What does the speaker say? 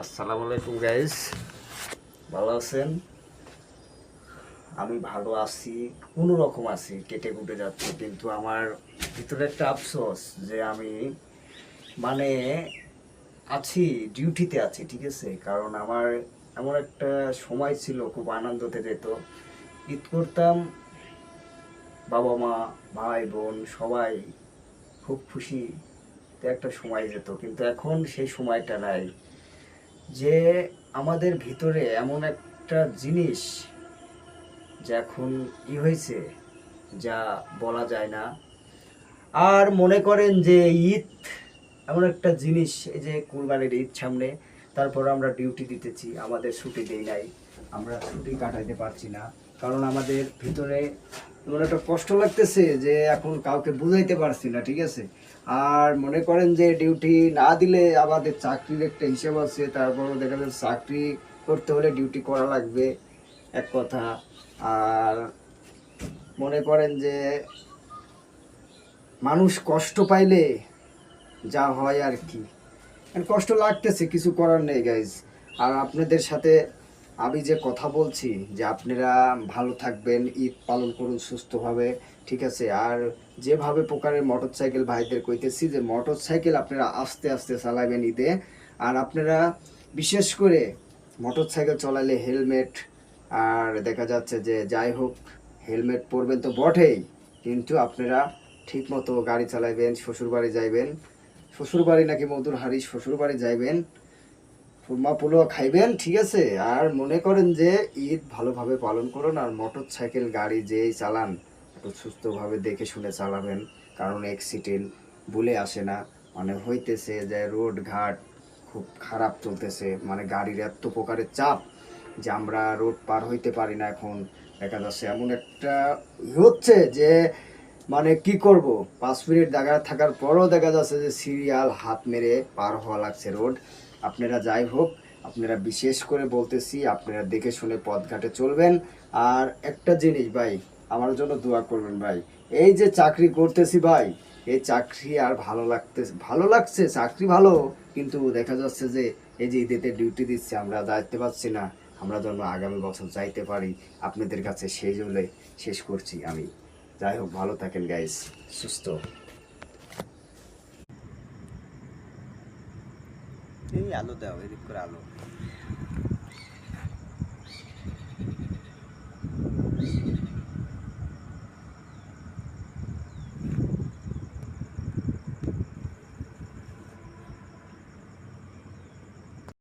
আসসালামু আলাইকুম গাইস, ভালো আছেন? আমি ভালো আছি, কোনো রকম আছি, কেটে কুটে যাচ্ছে। কিন্তু আমার ভিতরে একটা আফসোস যে আমি মানে আছি, ডিউটিতে আছি, ঠিক আছে? কারণ আমার এমন একটা সময় ছিল, খুব আনন্দতে যেত, ঈদ করতাম, বাবা মা ভাই বোন সবাই খুব খুশিতে একটা সময় যেত। কিন্তু এখন সেই সময়টা নাই। যে আমাদের ভিতরে এমন একটা জিনিস যে এখন হয়েছে, যা বলা যায় না। আর মনে করেন যে ঈদ এমন একটা জিনিস, এই যে কুরবানির ঈদ সামনে, তারপর আমরা ডিউটি দিতেছি, আমাদের ছুটি দেই নাই, আমরা ছুটি কাটাইতে পারছি না। কারণ আমাদের ভিতরে এমন একটা কষ্ট লাগতেছে যে এখন কাউকে বুঝাইতে পারছি না, ঠিক আছে? আর মনে করেন যে ডিউটি না দিলে আমাদের চাকরির একটা হিসাব আছে, তারপরও দেখা যাচ্ছে চাকরি করতে হলে ডিউটি করা লাগবে, এক কথা। আর মনে করেন যে মানুষ কষ্ট পাইলে যা হয় আর কি, কষ্ট লাগতেছে, কিছু করার নেই গাইজ। আর আপনাদের সাথে আমি যে কথা বলছি যে আপনারা ভালো থাকবেন, ঈদ পালন করুন সুস্থভাবে, ঠিক আছে? আর যেভাবে প্রকারের মোটর সাইকেল ভাইদের কইতেছি যে মোটর সাইকেল আপনারা আস্তে আস্তে চালাবেন ঈদে। আর আপনারা বিশেষ করে মোটর সাইকেল চালালে হেলমেট, আর দেখা যাচ্ছে যে যাই হোক হেলমেট পরবেন তো বটেই, কিন্তু আপনারা ঠিক মতো গাড়ি চালাবেন, শ্বশুরবাড়ি যাইবেন, শ্বশুরবাড়ি নাকি মধুর হাড়ি, শ্বশুরবাড়ি যাইবেন, ফুরমা পোলোয়া খাইবেন, ঠিক আছে? আর মনে করেন যে ঈদ ভালোভাবে পালন করুন। আর মোটর সাইকেল গাড়ি যেই চালান একটু সুস্থভাবে দেখে শুনে চালাবেন, কারণ অ্যাক্সিডেন্ট বলে আসে না। মানে হইতেছে যে রোড ঘাট খুব খারাপ চলতেছে, মানে গাড়ির এত প্রকারের চাপ যে আমরা রোড পার হইতে পারি না। এখন দেখা যাচ্ছে এমন একটা হচ্ছে যে মানে কি করব, 5 মিনিট দাঁড়া থাকার পরও দেখা যাচ্ছে যে সিরিয়াল হাত মেরে পার হওয়া লাগছে রোড। আপনারা যাই হোক, আপনারা বিশেষ করে বলতেছি আপনারা দেখে শুনে পথঘাটে চলবেন। আর একটা জিনিস ভাই, আমার জন্য দোয়া করবেন ভাই। এই যে চাকরি করতেছি ভাই, এই চাকরি আর ভালো লাগছে, চাকরি ভালো, কিন্তু দেখা যাচ্ছে যে এই যে ঈদেতে ডিউটি দিচ্ছে, আমরা যাইতে পারছি না। আমরা যেন আগামী বছর যাইতে পারি আপনাদের কাছে, সেই জন্য শেষ করছি আমি। যাই হোক, ভালো থাকেন গাইস, সুস্থ। এই আলো দাও, এদিক করে আলো।